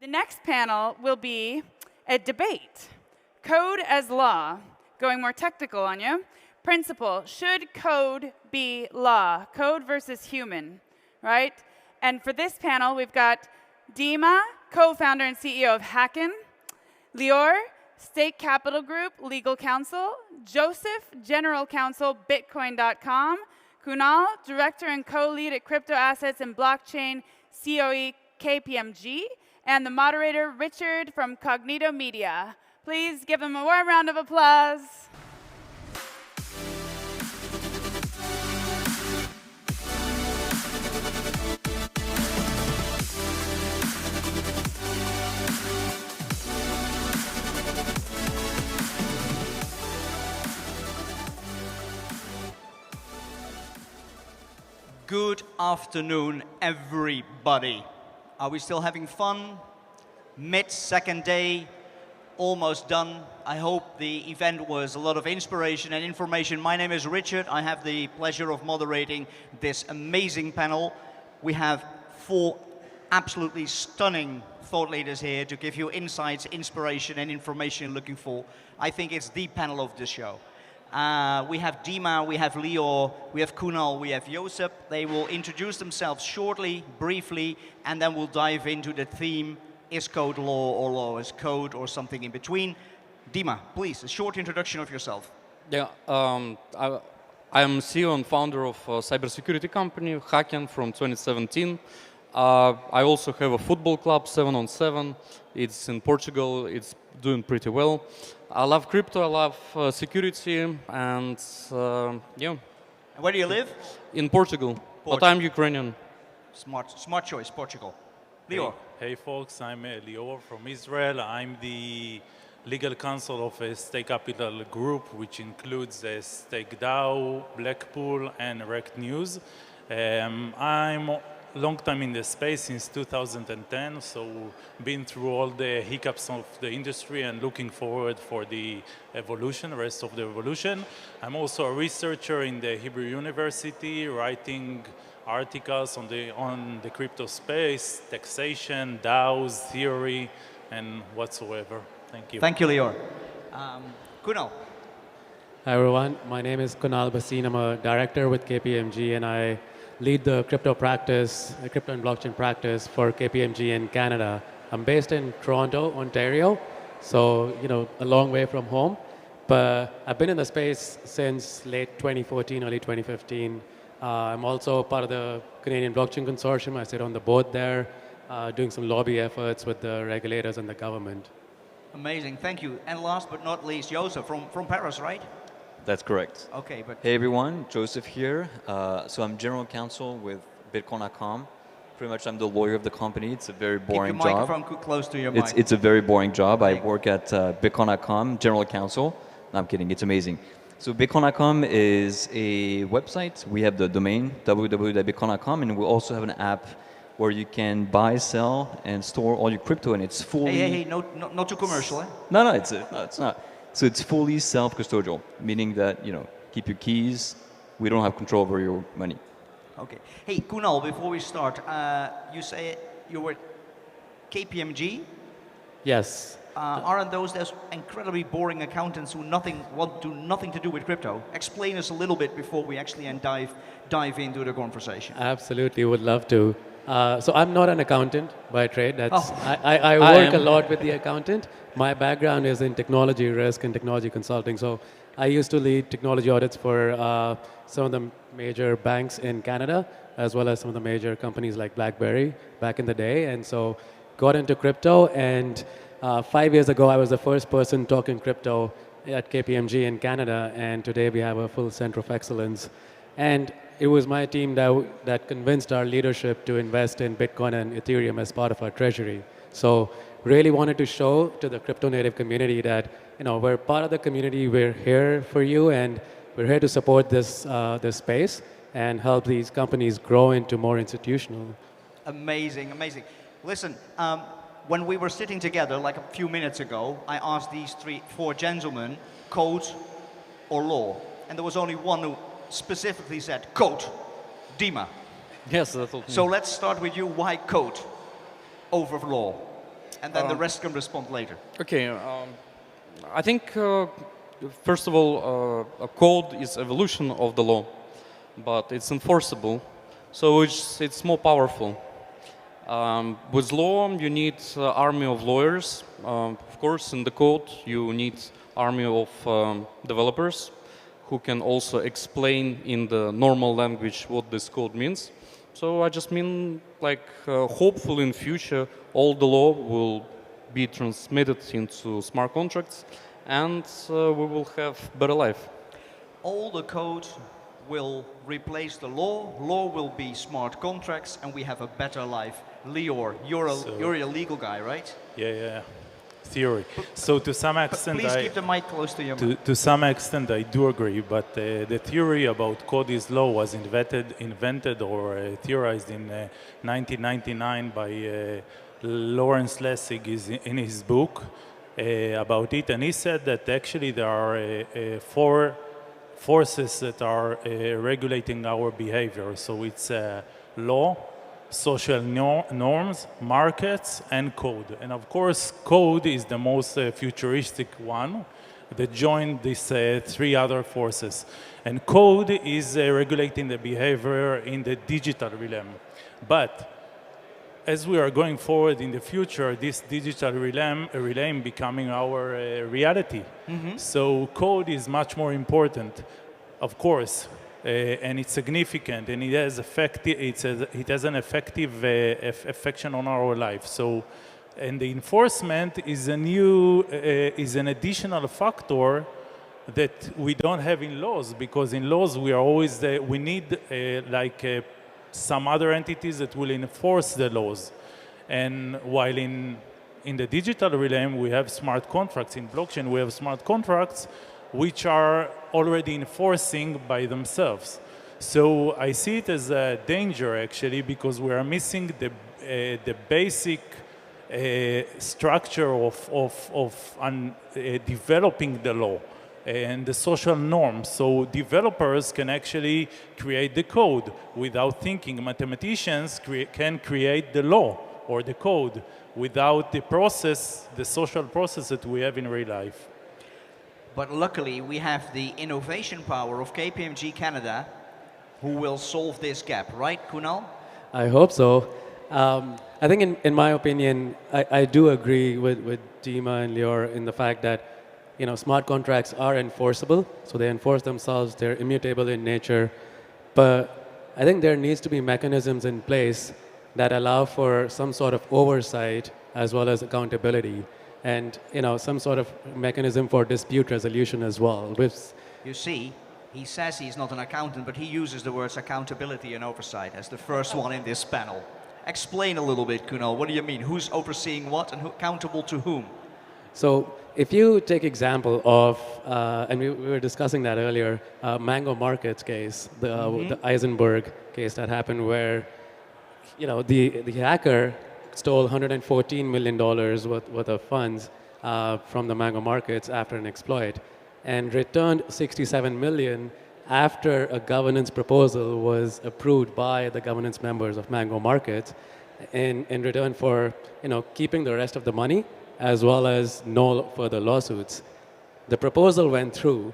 The next panel will be a debate. Code as law. Going more technical on you. Principle, should code be law? Code versus human, right? And for this panel, we've got Dyma, co-founder and CEO of Hacken, Lior, State Capital Group, legal counsel, Joseph, general counsel, Bitcoin.com, Kunal, director and co-lead at crypto assets and blockchain, COE, KPMG, and the moderator, Richard from Cognito Media. Please give them a warm round of applause. Good afternoon, everybody. Are we still having fun? Second day, almost done. I hope the event was a lot of inspiration and information. My name is Richard. I have the pleasure of moderating this amazing panel. We have 4 absolutely stunning thought leaders here to give you insights, inspiration, and information you're looking for. I think it's the panel of the show. We have Dyma, we have Lior, we have Kunal, we have Joseph. They will introduce themselves shortly, briefly, and then we'll dive into the theme, is code law or law is code or something in between. Dyma, please, a short introduction of yourself. Yeah, I am CEO and founder of a cybersecurity company, Hacken, from 2017. I also have a football club, 7 on 7. It's in Portugal. It's doing pretty well. I love crypto. I love security, and yeah. And where do you live? In Portugal. But I'm Ukrainian. Smart choice, Portugal. Lior. Hey folks, I'm Lior from Israel. I'm the legal counsel of a State Capital Group, which includes Stake DAO, Blackpool, and Rect News. I'm long time in the space, since 2010, so been through all the hiccups of the industry and looking forward for the evolution, rest of the evolution. I'm also a researcher in the Hebrew University, writing articles on the crypto space, taxation, DAOs, theory, and whatsoever. Thank you. Thank you, Lior. Kunal. Hi everyone, my name is Kunal Bhasin. I'm a director with KPMG, and I lead the crypto practice, the crypto and blockchain practice for KPMG in Canada. I'm based in Toronto, Ontario, so a long way from home. But I've been in the space since late 2014, early 2015. I'm also part of the Canadian Blockchain Consortium. I sit on the board there, doing some lobby efforts with the regulators and the government. Amazing, thank you. And last but not least, Joseph from Paris, right? That's correct. Okay, but hey everyone, Joseph here. So I'm general counsel with Bitcoin.com. Pretty much I'm the lawyer of the company. It's a very boring keep your job. microphone close to your mic. It's a very boring job. I work at Bitcoin.com, general counsel. No, I'm kidding, it's amazing. So Bitcoin.com is a website. We have the domain, www.bitcoin.com, and we also have an app where you can buy, sell, and store all your crypto, and it's fully... Hey, not too commercial, eh? No, it's not. So it's fully self-custodial, meaning that, keep your keys. We don't have control over your money. Okay. Hey, Kunal, before we start, you say you were KPMG? Yes. Aren't those incredibly boring accountants who want to do nothing to do with crypto? Explain us a little bit before we actually dive into the conversation. Absolutely, would love to. So I'm not an accountant by trade. I work a lot with the accountant. My background is in technology risk and technology consulting. So I used to lead technology audits for some of the major banks in Canada, as well as some of the major companies like BlackBerry back in the day. And so got into crypto, and 5 years ago I was the first person talking crypto at KPMG in Canada, and today we have a full center of excellence. And it was my team that convinced our leadership to invest in Bitcoin and Ethereum as part of our treasury. So really wanted to show to the crypto native community that we're part of the community, we're here for you, and we're here to support this space and help these companies grow into more institutional. Amazing. Listen, when we were sitting together like a few minutes ago, I asked these 4 gentlemen, code or law? And there was only one who specifically said code, Dyma. Yes, that's all. So let's start with you. Why code over law? and then the rest can respond later. Okay, I think first of all, a code is evolution of the law, but it's enforceable, so it's more powerful. With law, you need army of lawyers. Of course, in the code, you need army of developers who can also explain in the normal language what this code means. So I just mean, like, hopefully in future, all the law will be transmitted into smart contracts, and we will have better life. All the code will replace the law. Law will be smart contracts, and we have a better life. Lior, you're a legal guy, right? Yeah. Theory. So to some extent, please keep the mic close to your mouth. To some extent, I do agree. But the theory about code is law was invented or theorized in 1999 by Lawrence Lessig in his book about it, and he said that actually there are 4 forces that are regulating our behavior. So it's law, social norms, markets, and code. And of course, code is the most futuristic one that joined these 3 other forces. And code is regulating the behavior in the digital realm. But as we are going forward in the future, this digital realm becoming our reality. So code is much more important, of course. And it's significant, and it has an effective affection on our life. So, and the enforcement is an additional factor that we don't have in laws, because in laws we are always we need some other entities that will enforce the laws, and while in the digital realm we have smart contracts. In blockchain we have smart contracts which are already enforcing by themselves. So I see it as a danger, actually, because we are missing the basic structure of developing the law and the social norms. So developers can actually create the code without thinking. Mathematicians can create the law or the code without the process, the social process that we have in real life. But luckily, we have the innovation power of KPMG Canada, who will solve this gap, right, Kunal? I hope so. I think, in my opinion, I do agree with Dyma and Lior in the fact that, smart contracts are enforceable, so they enforce themselves, they're immutable in nature. But I think there needs to be mechanisms in place that allow for some sort of oversight as well as accountability, and some sort of mechanism for dispute resolution as well. You see, he says he's not an accountant, but he uses the words accountability and oversight as the first one in this panel. Explain a little bit, Kunal. What do you mean? Who's overseeing what and accountable to whom? So if you take example of, and we were discussing that earlier, Mango Markets case, the Eisenberg case that happened where, the hacker stole $114 million worth of funds from the Mango Markets after an exploit, and returned $67 million after a governance proposal was approved by the governance members of Mango Markets in return for keeping the rest of the money as well as no further lawsuits. The proposal went through,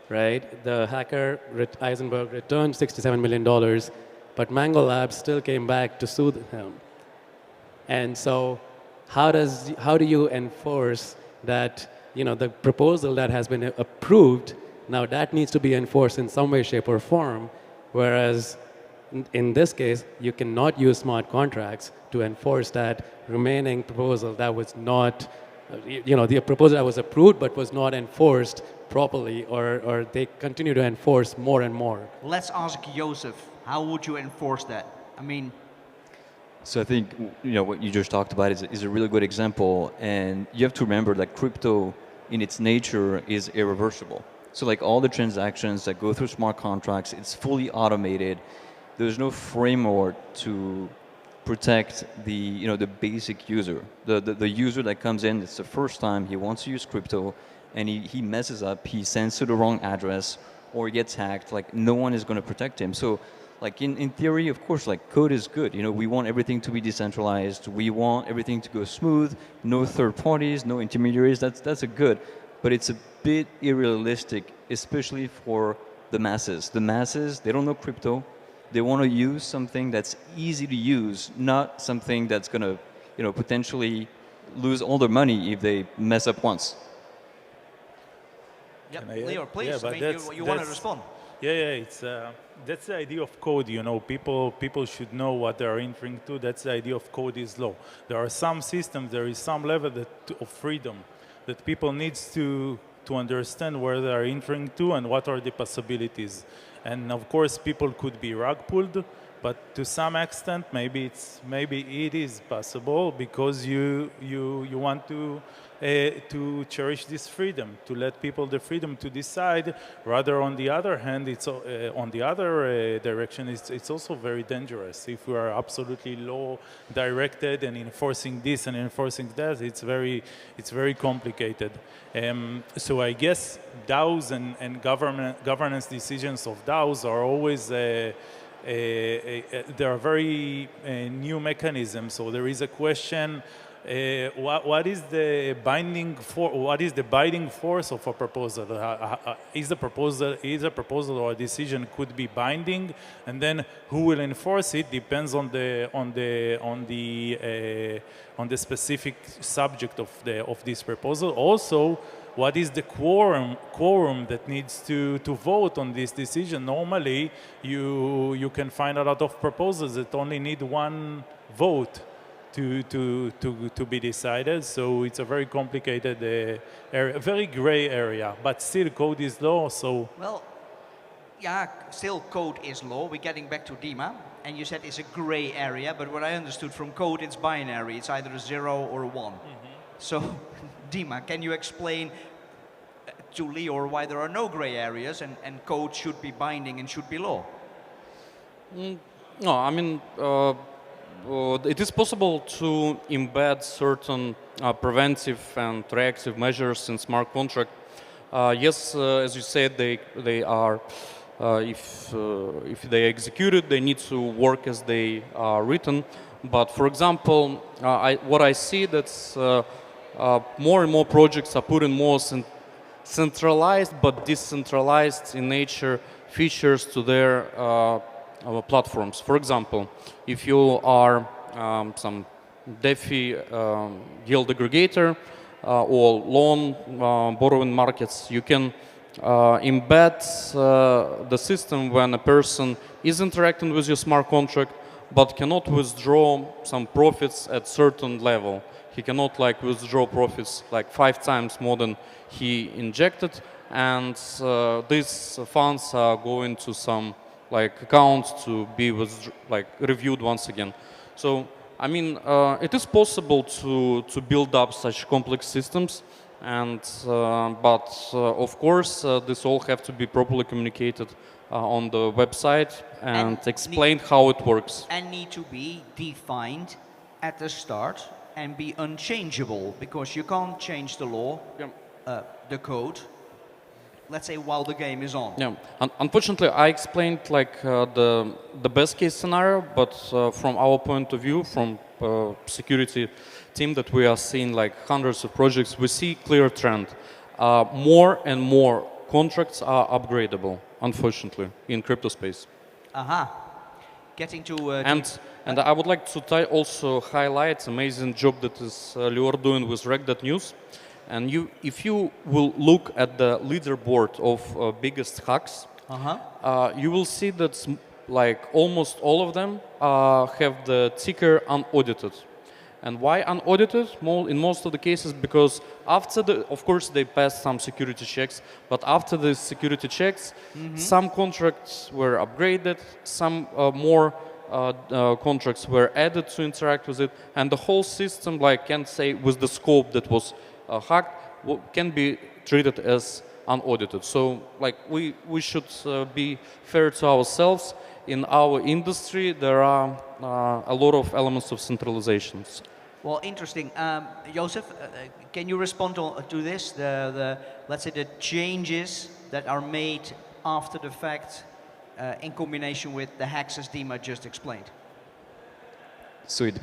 right? The hacker, Eisenberg, returned $67 million, but Mango Labs still came back to sue him. And so how do you enforce that, the proposal that has been approved, now that needs to be enforced in some way, shape, or form, whereas in this case, you cannot use smart contracts to enforce that remaining proposal that was not, the proposal that was approved but was not enforced properly, or they continue to enforce more and more. Let's ask Joseph, how would you enforce that? I mean, so I think what you just talked about is a really good example, and you have to remember that crypto in its nature is irreversible. So like all the transactions that go through smart contracts, it's fully automated. There's no framework to protect the basic user, the user that comes in. It's the first time he wants to use crypto, and he messes up. He sends to the wrong address, or he gets hacked. Like no one is going to protect him. So like in theory, of course, like code is good. You know, we want everything to be decentralized. We want everything to go smooth, no third parties, no intermediaries. That's a good, but it's a bit irrealistic, especially for the masses. The masses, they don't know crypto. They want to use something that's easy to use, not something that's going to, you know, potentially lose all their money if they mess up once. Yep. Can I add? Lior, please. Yeah, I but mean, you want to respond? Yeah, it's that's the idea of code. You know, people should know what they are entering to. That's the idea of code is law. There are some systems, there is some level of freedom that people needs to understand where they are entering to and what are the possibilities. And of course, people could be rug pulled, but to some extent, maybe it is possible because you want to cherish this freedom, to let people the freedom to decide. Rather, on the other hand, it's on the other direction, it's also very dangerous. If we are absolutely law directed and enforcing this and enforcing that, it's very complicated. So I guess DAOs and governance decisions of DAOs are always there are very new mechanisms. So there is a question. What is the binding force of a proposal? Is a proposal or a decision could be binding, and then who will enforce it depends on the specific subject of this proposal. Also, what is the quorum that needs to vote on this decision? Normally, you can find a lot of proposals that only need one vote to be decided. So it's a very complicated area, a very gray area. But still, code is law. So Well, yeah, still code is law. We're getting back to Dyma, and you said it's a gray area. But what I understood from code, it's binary. It's either a 0 or a 1. So, Dyma, can you explain to Lior why there are no gray areas and code should be binding and should be law? No, I mean, it is possible to embed certain preventive and reactive measures in smart contract. Yes, as you said, they are, if they executed, they need to work as they are written. But for example, what I see that's more and more projects are putting more centralized but decentralized in nature features to their platforms. For example, if you are some DeFi yield aggregator or loan borrowing markets, you can embed the system when a person is interacting with your smart contract but cannot withdraw some profits at certain level. He cannot like withdraw profits like 5 times more than he injected, and these funds are going to some like account to be reviewed once again. So I mean, it is possible to build up such complex systems, and but of course this all have to be properly communicated on the website and explained how it works. And need to be defined at the start and be unchangeable, because you can't change the law, the code, let's say, while the game is on. Yeah, unfortunately, I explained like the best case scenario, but from our point of view, from security team, that we are seeing like hundreds of projects, we see clear trend. More and more contracts are upgradable, unfortunately, in crypto space. Getting to and I would like to also highlight amazing job that is Lior doing with Reg.News. And if you will look at the leaderboard of biggest hacks, you will see that like almost all of them have the ticker unaudited. And why unaudited? In most of the cases, because after of course they passed some security checks, but after the security checks, some contracts were upgraded, some more contracts were added to interact with it, and the whole system, like, can say with the scope that was hacked, can be treated as unaudited. So, like, we should be fair to ourselves. In our industry, there are a lot of elements of centralizations. Well, interesting. Joseph, can you respond to this? Let's say the changes that are made after the fact in combination with the hacks as Dyma just explained? So it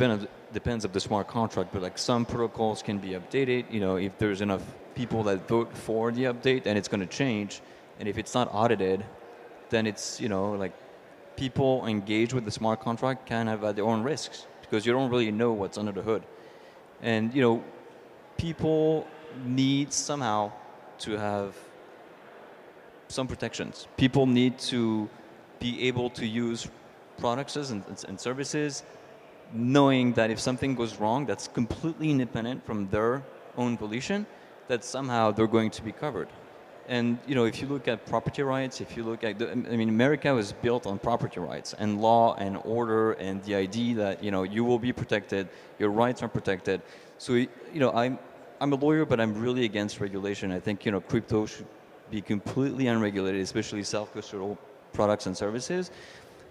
depends of the smart contract, but like some protocols can be updated. You know, if there's enough people that vote for the update, and it's going to change, and if it's not audited, then it's, you know, like people engage with the smart contract kind of at their own risks because you don't really know what's under the hood, and you know, people need somehow to have some protections. People need to be able to use products and services knowing that if something goes wrong that's completely independent from their own volition, that somehow they're going to be covered. And you know, if you look at property rights, if you look at, I mean, America was built on property rights and law and order and the idea that, you know, you will be protected, your rights are protected. So, you know, I'm a lawyer, but I'm really against regulation. I think, you know, crypto should be completely unregulated, especially self-custodial products and services.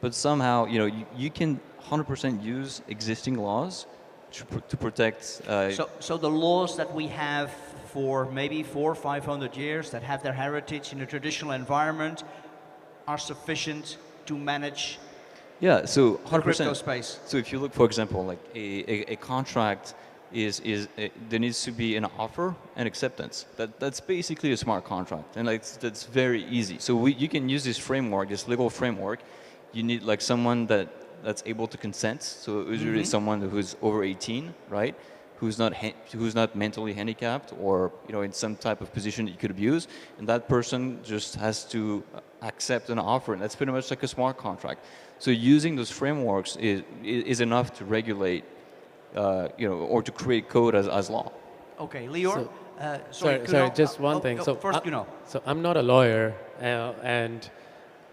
But somehow, you know, you can 100% use existing laws to protect. So the laws that we have for maybe 400 or 500 years that have their heritage in a traditional environment are sufficient to manage. Yeah, so 100%. The crypto space. So if you look, for example, like a contract there needs to be an offer and acceptance. That's basically a smart contract, and like that's very easy. So you can use this framework, this legal framework. You need like someone that's able to consent. So usually someone who's over 18, right? Who's not mentally handicapped or, you know, in some type of position that you could abuse, and that person just has to accept an offer, and that's pretty much like a smart contract. So using those frameworks is enough to regulate, you know, or to create code as law. Okay, Lior. Sorry, just one thing. So first, you know. So I'm not a lawyer,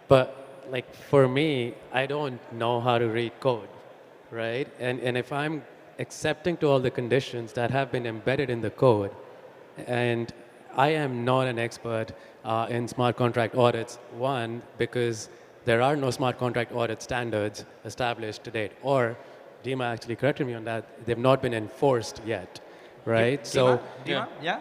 but like for me, I don't know how to read code, right? And if I'm accepting to all the conditions that have been embedded in the code, and I am not an expert in smart contract audits, one, because there are no smart contract audit standards established to date, or Dyma actually corrected me on that, they've not been enforced yet, right? Dyma? Yeah?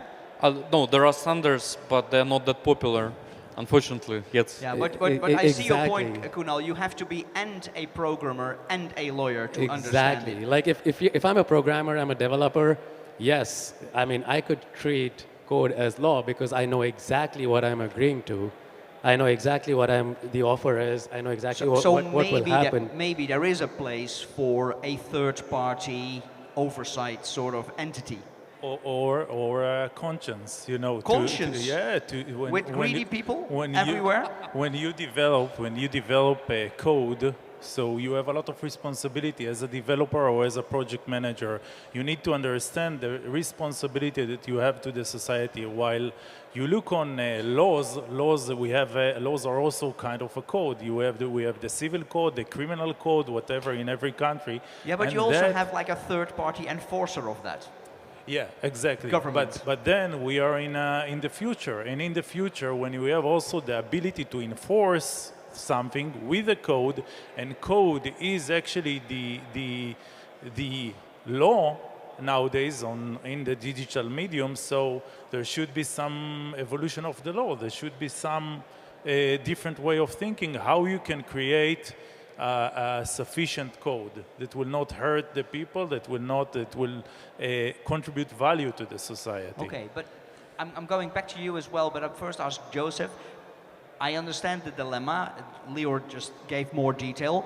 No, there are standards, but they're not that popular, unfortunately, yet. Yeah, but I see your point, Kunal. You have to be and a programmer and a lawyer to understand it. Like if I'm a programmer, I'm a developer, yes, I mean, I could treat code as law because I know exactly what I'm agreeing to. I know exactly what the offer is. I know exactly what will happen. Maybe there is a place for a third-party oversight sort of entity. Or conscience, you know. Conscience. With greedy people everywhere. When you develop a code, so you have a lot of responsibility as a developer or as a project manager. You need to understand the responsibility that you have to the society. While you look on laws are also kind of a code. We have the civil code, the criminal code, whatever in every country. Yeah, but you also have like a third-party enforcer of that. Yeah, exactly. Government. But then we are in the future, and in the future, when we have also the ability to enforce something with a code, and code is actually the law nowadays in the digital medium. So there should be some evolution of the law. There should be some different way of thinking how you can create sufficient code that will not hurt the people, that will contribute value to the society. Okay, but I'm going back to you as well, but I'll first ask Joseph. I understand the dilemma. Lior just gave more detail.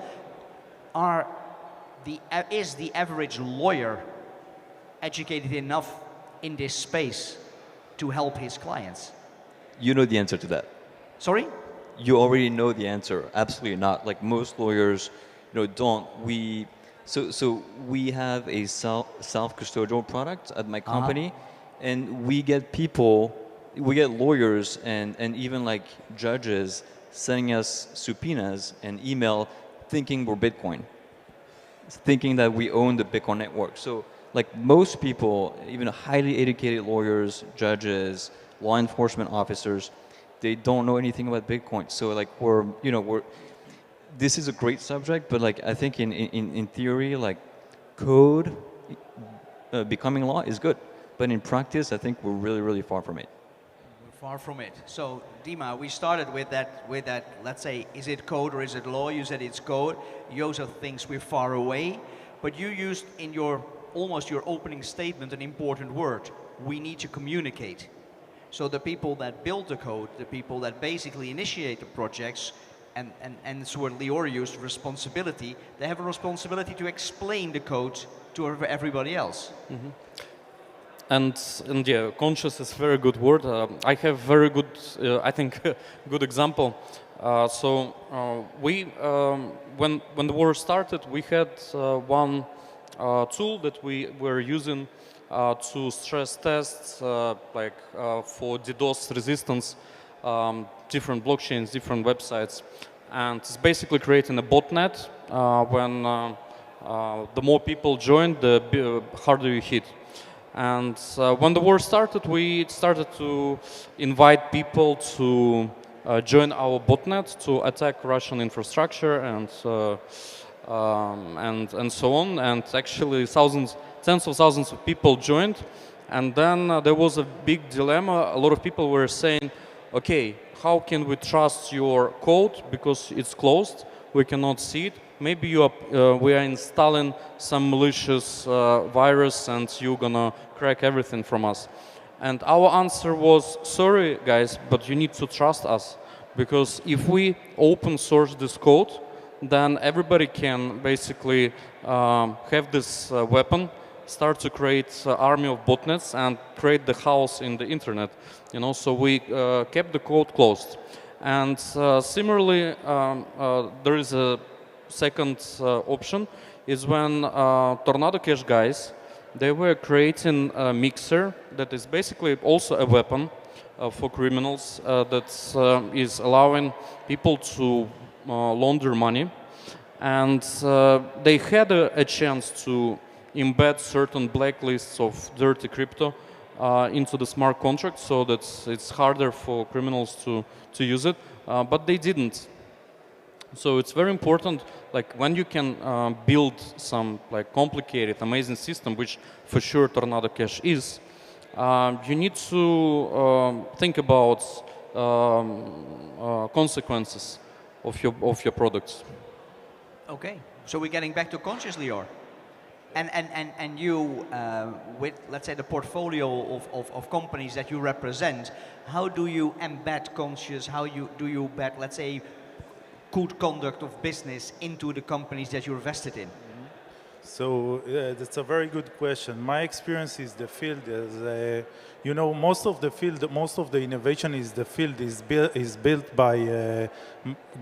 Is the average lawyer educated enough in this space to help his clients? You know the answer to that. Sorry? You already know the answer. Absolutely not. Like most lawyers, you know, don't. So we have a self-custodial product at my company, and we get lawyers and even like judges sending us subpoenas and email thinking we're Bitcoin, thinking that we own the Bitcoin network. So like most people, even highly educated lawyers, judges, law enforcement officers, they don't know anything about Bitcoin. So like this is a great subject, but like I think in theory, like code becoming law is good. But in practice, I think we're really, really far from it. Far from it. So, Dyma, we started with that, let's say, is it code or is it law? You said it's code. Joseph thinks we're far away. But you used in almost your opening statement an important word. We need to communicate. So the people that build the code, the people that basically initiate the projects, and it's what Lior used, responsibility, they have a responsibility to explain the code to everybody else. Mm-hmm. And yeah, conscious is a very good word. I have very good, I think, good example. We, when the war started, we had one tool that we were using to stress test, for DDoS resistance, different blockchains, different websites, and it's basically creating a botnet. When the more people join, the harder you hit. And when the war started, we started to invite people to join our botnet to attack Russian infrastructure and so on. And actually, tens of thousands of people joined. And then there was a big dilemma. A lot of people were saying, "Okay, how can we trust your code because it's closed? We cannot see it. Maybe we are installing some malicious virus and you're gonna crack everything from us." And our answer was, sorry guys, but you need to trust us, because if we open source this code, then everybody can basically have this weapon, start to create an army of botnets and create the chaos in the internet. So we kept the code closed. And similarly, there is a second option, is when Tornado Cash guys, they were creating a mixer that is basically also a weapon for criminals that is allowing people to launder money. And they had a chance to embed certain blacklists of dirty crypto into the smart contract so that it's harder for criminals to use it, but they didn't. So it's very important, when you can build some complicated, amazing system, which for sure Tornado Cash is, you need to think about consequences of your products. Okay, so we're getting back to conscious, Lior. And you, with, let's say, the portfolio of companies that you represent, how do you embed conscious, do you embed, let's say, good conduct of business into the companies that you're vested in? So that's a very good question. My experience is the field is, most of the innovation is built by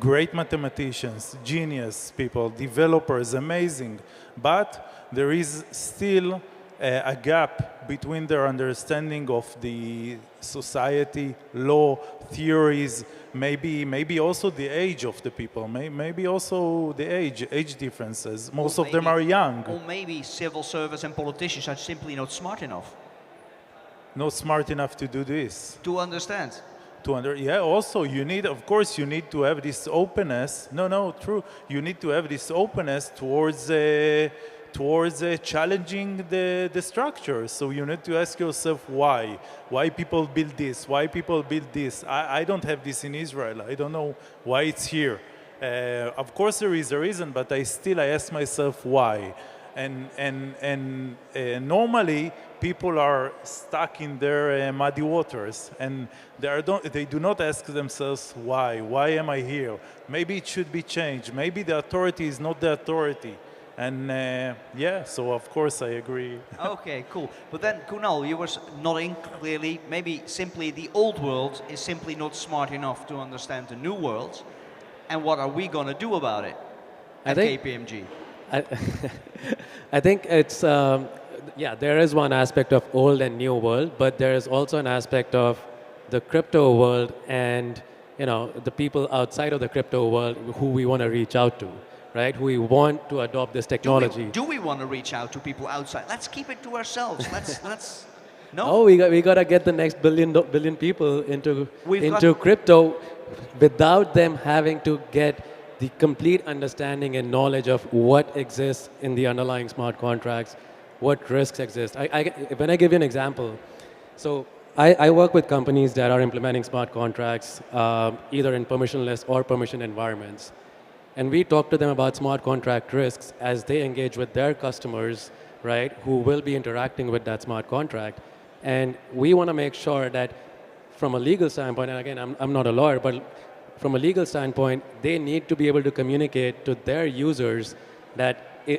great mathematicians, genius people, developers, amazing. But there is still a gap between their understanding of the society, law, theories, maybe also the age of the people, maybe also the age differences. Most of them are young. Or maybe civil service and politicians are simply not smart enough. Not smart enough to do this. To understand. Yeah, also you need to have this openness. True. You need to have this openness towards challenging the structure. So you need to ask yourself why people build this, why people build this. I don't have this in Israel. I don't know why it's here. Of course there is a reason, but I ask myself why. And normally people are stuck in their muddy waters, and they do not ask themselves why. Why am I here? Maybe it should be changed. Maybe the authority is not the authority. And so of course I agree. Okay, cool. But then, Kunal, you were nodding clearly. Maybe simply the old world is simply not smart enough to understand the new world. And what are we going to do about it at KPMG? I think it's, there is one aspect of old and new world, but there is also an aspect of the crypto world and the people outside of the crypto world who we want to reach out to. Right, who we want to adopt this technology. Do we want to reach out to people outside? Let's keep it to ourselves. Let's. No. Oh, we got to get the next billion people into crypto, without them having to get the complete understanding and knowledge of what exists in the underlying smart contracts, what risks exist. When I give you an example, so I work with companies that are implementing smart contracts either in permissionless or permission environments. And we talk to them about smart contract risks as they engage with their customers, right, who will be interacting with that smart contract. And we want to make sure that from a legal standpoint, and again, I'm not a lawyer, but from a legal standpoint, they need to be able to communicate to their users that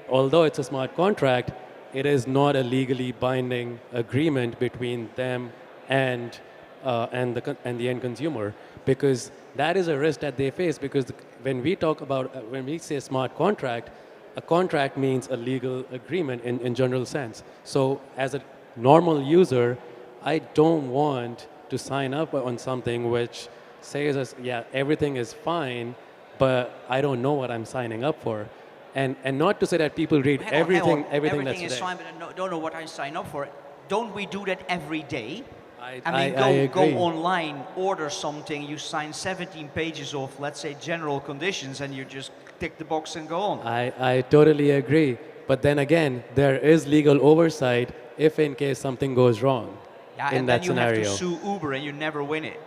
although it's a smart contract, it is not a legally binding agreement between them and the end consumer, because that is a risk that they face. Because when we talk about when we say smart contract, a contract means a legal agreement in general sense. So as a normal user, I don't want to sign up on something which says, yeah, everything is fine, but I don't know what I'm signing up for. And not to say that people read everything that's is there. fine, but I don't know what I sign up for. Don't we do that every day? I Go agree. online, order something, you sign 17 pages of, let's say, general conditions, and you just tick the box and go on. I totally agree. But then again, there is legal oversight if in case something goes wrong Yeah, in and that then you scenario. have to sue Uber and you never win it.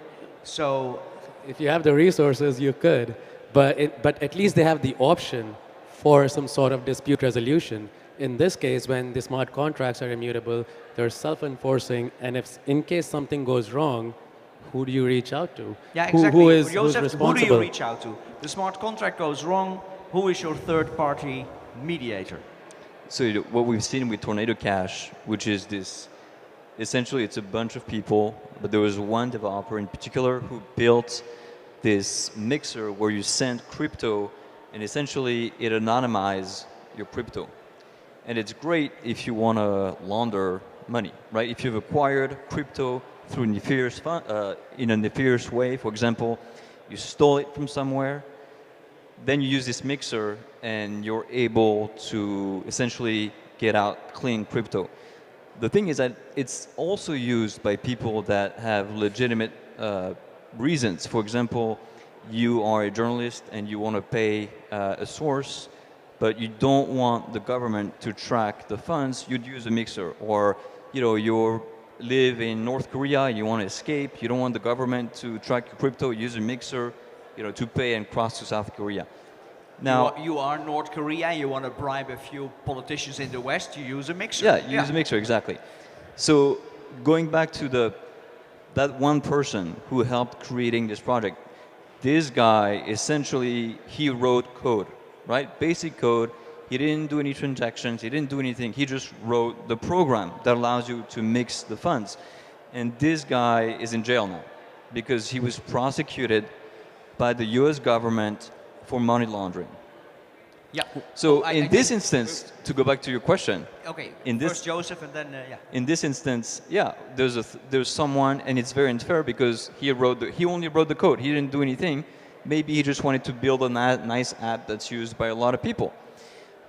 So If you have the resources, you could. But at least they have the option for some sort of dispute resolution. In this case, when the smart contracts are immutable, they're self-enforcing, and if in case something goes wrong, who do you reach out to? yeah, exactly. Who's Joseph, responsible? who do you reach out to? The smart contract goes wrong. Who is your third-party mediator? So what we've seen with Tornado Cash, which is this, essentially it's a bunch of people, but there was one developer in particular who built this mixer where you send crypto and essentially it anonymizes your crypto. And it's great if you want to launder money, right? If you've acquired crypto through in a nefarious way, for example, you stole it from somewhere, then you use this mixer and you're able to essentially get out clean crypto. The thing is that it's also used by people that have legitimate reasons. For example, you are a journalist and you want to pay a source, but you don't want the government to track the funds, you'd use a mixer. Or you live in North Korea, you want to escape, you don't want the government to track your crypto, use a mixer to pay and cross to South Korea. Now, you are North Korea, you want to bribe a few politicians in the West, you use a mixer. Yeah, you use a mixer, exactly. So going back to that one person who helped creating this project, this guy essentially, he wrote code, right? Basic code. He didn't do any transactions, he didn't do anything. He just wrote the program that allows you to mix the funds. And this guy is in jail now because he was prosecuted by the US government for money laundering. Yeah. So I in this think- instance, to go back to your question, Okay, in this- first Joseph and then, yeah. in this instance, yeah, there's someone, and it's very unfair because he only wrote the code. He didn't do anything. Maybe he just wanted to build a nice app that's used by a lot of people.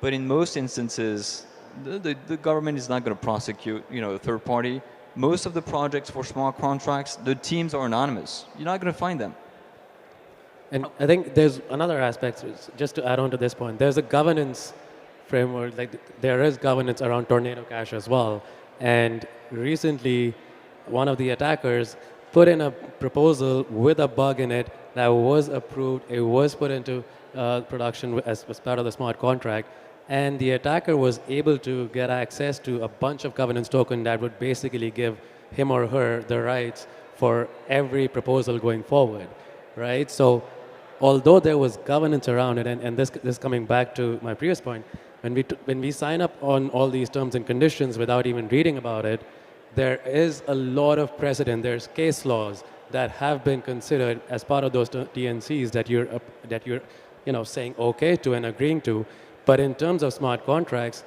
But in most instances, the government is not going to prosecute, a third party. Most of the projects for smart contracts, the teams are anonymous. You're not going to find them. And I think there's another aspect, just to add on to this point, there's a governance framework, like there is governance around Tornado Cash as well. And recently, one of the attackers put in a proposal with a bug in it that was approved, it was put into production as part of the smart contract, and the attacker was able to get access to a bunch of governance token that would basically give him or her the rights for every proposal going forward, right? So although there was governance around it, and this coming back to my previous point, when we sign up on all these terms and conditions without even reading about it, there is a lot of precedent. There's case laws that have been considered as part of those TNCs that you're saying okay to and agreeing to. But in terms of smart contracts,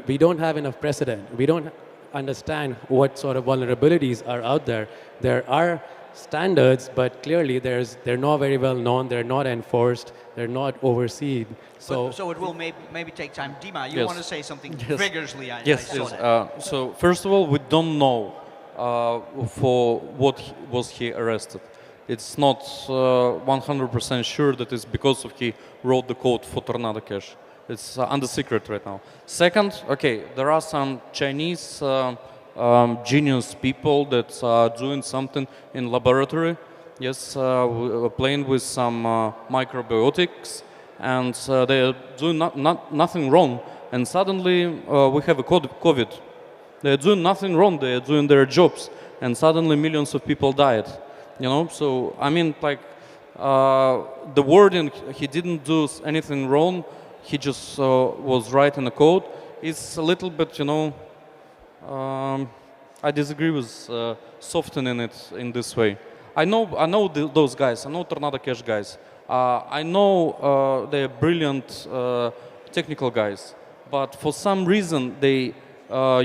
we don't have enough precedent. We don't understand what sort of vulnerabilities are out there. There are standards, but clearly they're not very well known, they're not enforced, they're not overseen. So it will maybe take time. Dima, you Yes. want to say something Yes. vigorously? I Yes, saw yes. that. So first of all, we don't know for what was he arrested. It's not 100% sure that it's because of he wrote the code for Tornado Cash. It's under secret right now. Second, okay, there are some Chinese genius people that are doing something in laboratory. Yes, we are playing with some microbiotics, and they are doing nothing wrong. And suddenly we have a COVID. They are doing nothing wrong. They are doing their jobs, and suddenly millions of people died. You know, so I mean, like the wording, he didn't do anything wrong. He just was writing the code. It's a little bit, you know. I disagree with softening it in this way. I know those guys. I know Tornado Cash guys. I know they're brilliant technical guys, but for some reason they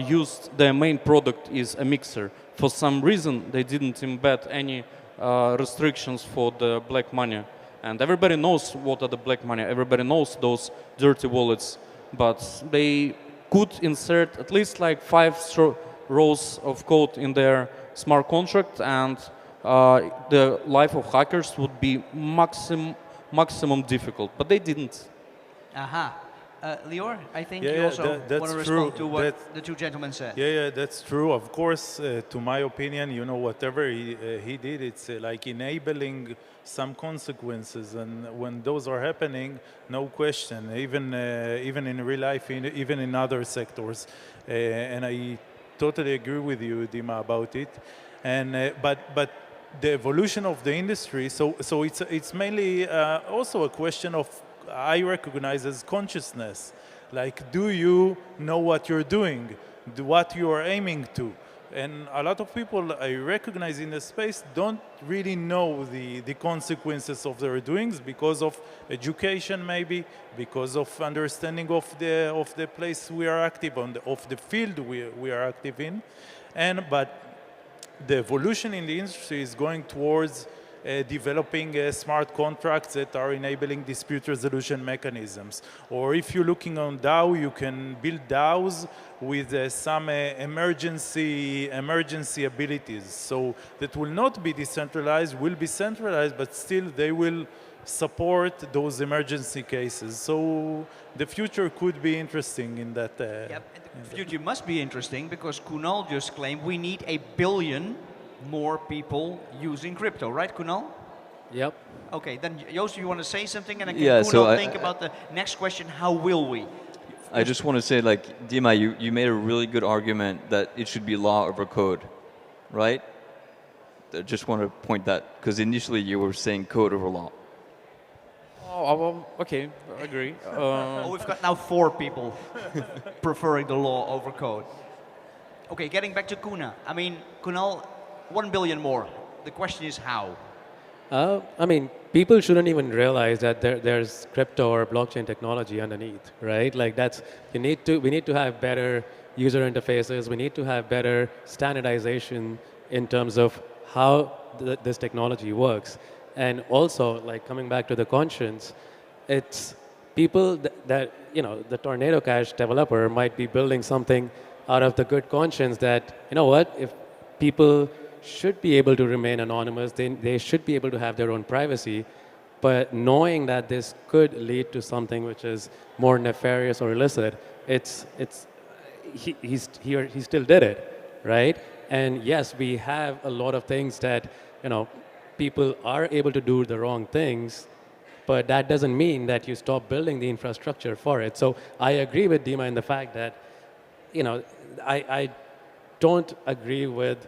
used their main product is a mixer. For some reason they didn't embed any restrictions for the black money, and everybody knows what are the black money. Everybody knows those dirty wallets, but they could insert at least like 5 rows of code in their smart contract, and the life of hackers would be maximum difficult, but they didn't. Aha. Lior, I think you Yeah, also want to that's respond true. to what the two gentlemen said. Yeah, that's true. Of course, to my opinion, you know, whatever he did, it's like enabling some consequences, and when those are happening, no question, even in real life, even in other sectors, and I totally agree with you, Dyma, about it. And but the evolution of the industry, so it's mainly also a question of, I recognize as consciousness. Like, do you know what you're doing? What you are aiming to? And a lot of people I recognize in the space don't really know the consequences of their doings because of education, maybe, because of understanding of the place we are active on, of the field we are active in. But the evolution in the industry is going towards developing smart contracts that are enabling dispute resolution mechanisms. Or if you're looking on DAO, you can build DAOs with some emergency abilities. So that will not be decentralized, will be centralized, but still they will support those emergency cases. So the future could be interesting in that. Yep. The future must be interesting because Kunal just claimed we need 1 billion more people using crypto, right, Kunal? Yep. Okay, then Joost, you want to say something, and then can Yeah, Kunal so think about the next question? How will we? I just want to say, like, Dyma, you made a really good argument that it should be law over code, right? I just want to point that, because initially you were saying code over law. Oh, well, okay, I agree. We've got now 4 people preferring the law over code. Okay, getting back to Kuna. I mean, Kunal, 1 billion more. The question is how? I mean, people shouldn't even realize that there's crypto or blockchain technology underneath, right? Like we need to have better user interfaces. We need to have better standardization in terms of how this technology works. And also, like coming back to the conscience, it's people that you know, the Tornado Cash developer might be building something out of the good conscience that, you know what, if people should be able to remain anonymous, they should be able to have their own privacy, but knowing that this could lead to something which is more nefarious or illicit, he still did it, right? And yes, we have a lot of things that, you know, people are able to do the wrong things, but that doesn't mean that you stop building the infrastructure for it. So I agree with Dyma in the fact that, you know, I don't agree with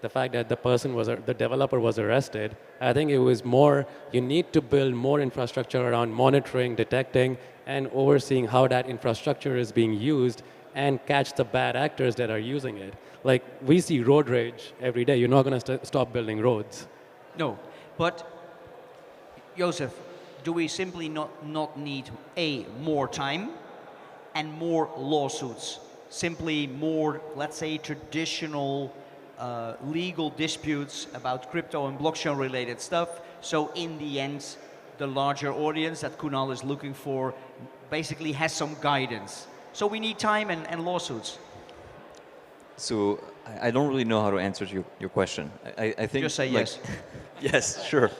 the fact that the developer was arrested. I think it was more, you need to build more infrastructure around monitoring, detecting, and overseeing how that infrastructure is being used and catch the bad actors that are using it. Like, we see road rage every day. You're not going to stop building roads. No, but Joseph, do we simply not need more time and more lawsuits? Simply more, let's say, traditional legal disputes about crypto and blockchain related stuff. So in the end, the larger audience that Kunal is looking for basically has some guidance. So we need time and lawsuits. So I don't really know how to answer your question. I think just say like, yes. Yes, sure.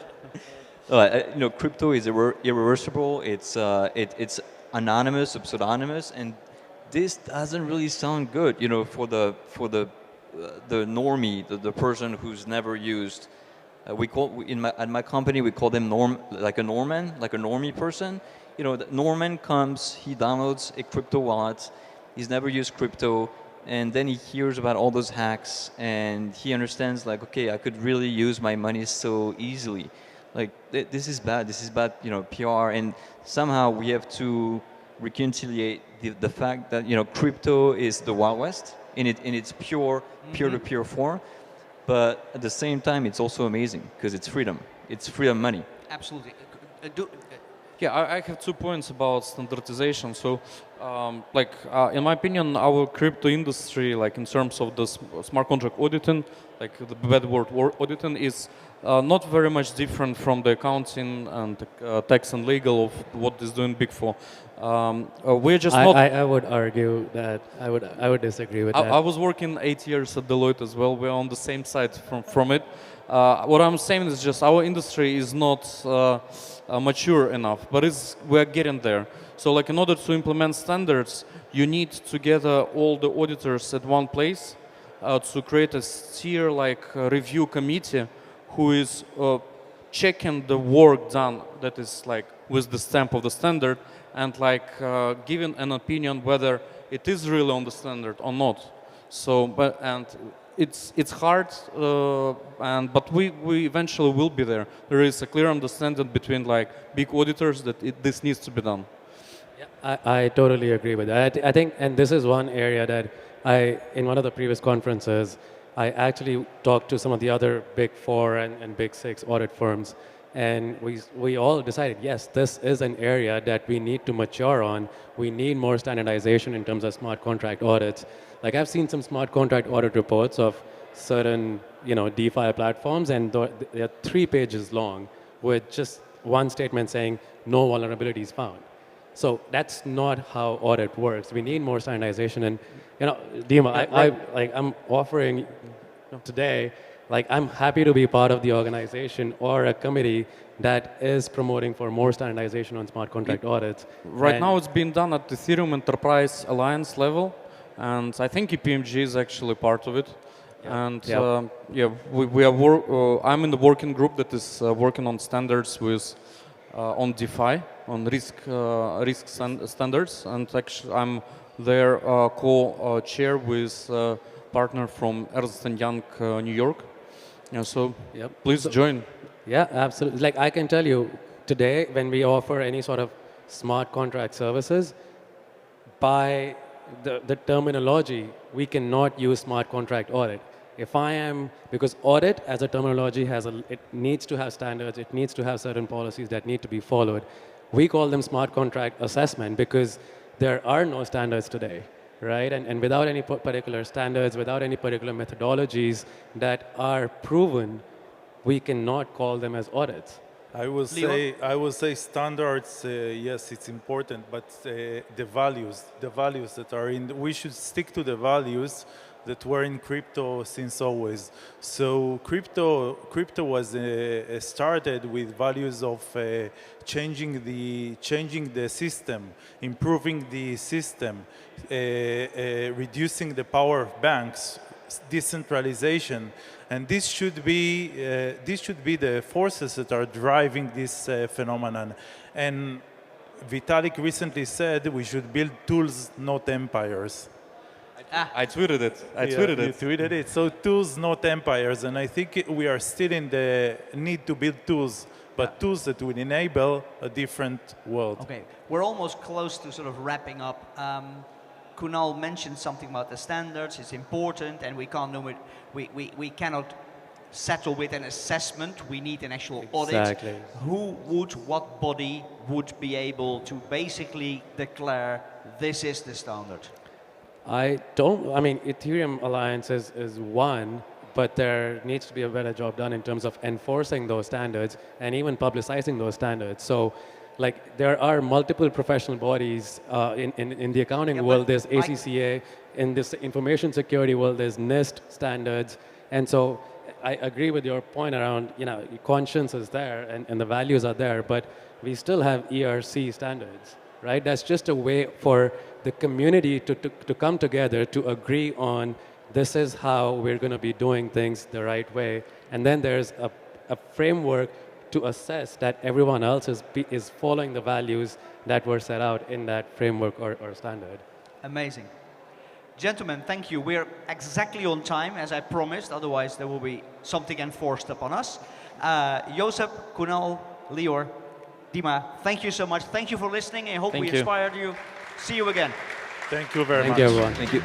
You know, crypto is irreversible. It's anonymous or pseudonymous, and this doesn't really sound good. You know, for the the normie, the person who's never used. At my company we call them like a Norman, like a normie person. You know, the Norman comes, he downloads a crypto wallet, he's never used crypto, and then he hears about all those hacks, and he understands like, okay, I could really use my money so easily. Like this is bad, you know, PR, and somehow we have to reconciliate the fact that, you know, crypto is the Wild West in its pure peer-to-peer form, but at the same time it's also amazing because it's freedom. It's freedom money. Absolutely. Yeah, I have 2 points about standardization. So, in my opinion, our crypto industry, like in terms of the smart contract auditing, like the bad word auditing, is not very much different from the accounting and tax and legal of what is doing Big Four. We're just not. I would argue that I would disagree with that. I was working 8 years at Deloitte as well. We're on the same side from it. What I'm saying is just our industry is not mature enough, but we're getting there. So like in order to implement standards, you need to gather all the auditors at one place to create a steer review committee who is checking the work done that is like with the stamp of the standard and giving an opinion whether it is really on the standard or not. So, it's hard, but we eventually will be there. There is a clear understanding between big auditors that this needs to be done. Yeah, I totally agree with that. I think, and this is one area that in one of the previous conferences, I actually talked to some of the other Big Four and Big Six audit firms, and we all decided, yes, this is an area that we need to mature on. We need more standardization in terms of smart contract audits. Like I've seen some smart contract audit reports of certain, DeFi platforms, and they're 3 pages long with just one statement saying no vulnerabilities found. So that's not how audit works. We need more standardization. And Dyma, I'm offering today, I'm happy to be part of the organization or a committee that is promoting for more standardization on smart contract audits. Right now, it's being done at the Ethereum Enterprise Alliance level. And I think KPMG is actually part of it. Yeah. And I'm in the working group that is working on standards on DeFi, on risk standards. And actually, I'm their co-chair with partner from Ernst & Young, New York. Yeah, so please join. Yeah, absolutely. Like I can tell you today, when we offer any sort of smart contract services, by the terminology, we cannot use smart contract audit. Because audit as a terminology it needs to have standards, it needs to have certain policies that need to be followed. We call them smart contract assessment because there are no standards today, right? And without any particular standards, without any particular methodologies that are proven, we cannot call them as audits. I will say standards. Yes, it's important, but the values that are we should stick to the values that were in crypto since always. So crypto was started with values of changing the system, improving the system, reducing the power of banks, decentralization. And this should be the forces that are driving this phenomenon. And Vitalik recently said we should build tools, not empires. I tweeted it. You tweeted it. So tools, not empires. And I think we are still in the need to build tools, but tools that will enable a different world. Okay, we're almost close to sort of wrapping up. Kunal mentioned something about the standards. It's important, and we can't do it. We cannot settle with an assessment. We need an actual audit. What body would be able to basically declare this is the standard? Ethereum Alliance is one, but there needs to be a better job done in terms of enforcing those standards and even publicizing those standards. So, there are multiple professional bodies in the accounting world. There's ACCA. In this information security world, there's NIST standards. And so I agree with your point around, conscience is there and the values are there, but we still have ERC standards, right? That's just a way for the community to come together to agree on this is how we're going to be doing things the right way. And then there's a framework to assess that everyone else is following the values that were set out in that framework or standard. Amazing. Gentlemen, thank you. We're exactly on time, as I promised. Otherwise, there will be something enforced upon us. Joseph, Kunal, Lior, Dyma, thank you so much. Thank you for listening. I hope we inspired you. See you again. Thank you very much. Thank you, everyone. Thank you.